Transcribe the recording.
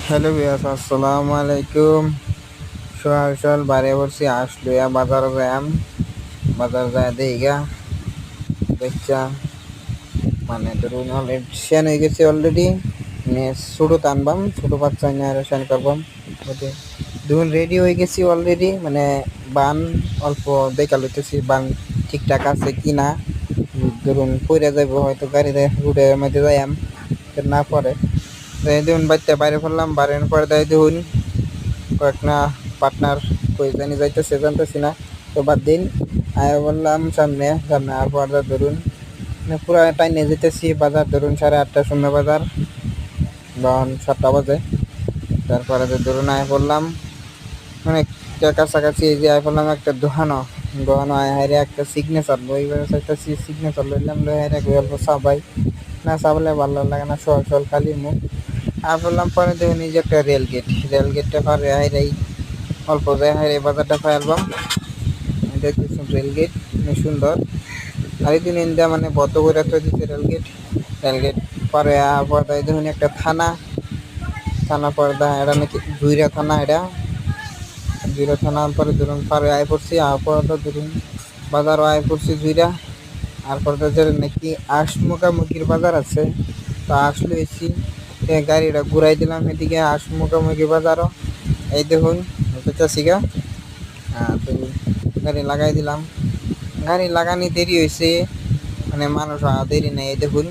Hello viewers, আসসালামু আলাইকুম। সকাল সকাল বাইরে পড়ছি, আসলো বাজার যাম। বাজার যায় দেইগা বেচা মানে ধরুন অলরেডি শেন হয়ে গেছে অলরেডি। মানে ছোটো টানবাম, ছোটো বাচ্চা নিয়ে আর শেন করবাম। ওতে ধরুন রেডি হয়ে গেছি অলরেডি, মানে বান অল্প দেখা লইতেছি বান ঠিকঠাক আছে কি না। ধরুন পইরা যাইব হয়তো গাড়িতে রুটের মধ্যে যাইম না পরে। তো এই দেখুন বাচ্চা বাইরে পড়লাম, বাইরের পরে দেয় দেখুন কয়েকটা পার্টনার কই জানি যাইতেছে জানতেছি না। তো বাদ দিন আয়া বললাম সামনে সামনে আর পর্দা ধরুন মানে পুরো টাইনে যেতেছি। বাজার ধরুন 8:30 সময় বাজার, তখন 7টা বাজে। তারপরে যে ধরুন আয়া পড়লাম মানে কাছাকাছি এই যে আয়া পড়লাম একটা দোকানো দোকানো আয়া হাইরে একটা সিগনেচার লই, একটা সিগনেচার লইলাম, লই হাইরে অল্প চাবাই না চাবলে ভালো লাগে না, সল সল খালি মুখ। আর বললাম পরে দেখুন এই যে একটা রেল গেটটা পারে হাইরাই অল্প যায় হাইরে বাজারটা পাইলাম। দেখতেছেন রেল গেট সুন্দর। আর এই দিন ইন্ডিয়া মানে বদ্ধ করে তো দিচ্ছে রেল গেট পরে পর্দায় দেখুন একটা থানা, থানা পর্দা এটা নাকি জুইরা থানা, এটা জুইরা থানা। পরে ধরুন পারে আয় পড়ছি আর পর্দা ধরুন বাজারও আয় পড়ছি জুইরা। আর পর্দা যে নাকি মুখির বাজার আছে, তো আসলে এসি গাড়িটা ঘুরাই দিলাম এদিকে মুখি বাজারও। এই দেখুন শিখা তো গাড়ি লাগাই দিলাম। গাড়ি লাগানি দেরি হয়েছে, মানে মানুষ দেরি নেই, এই দেখুন।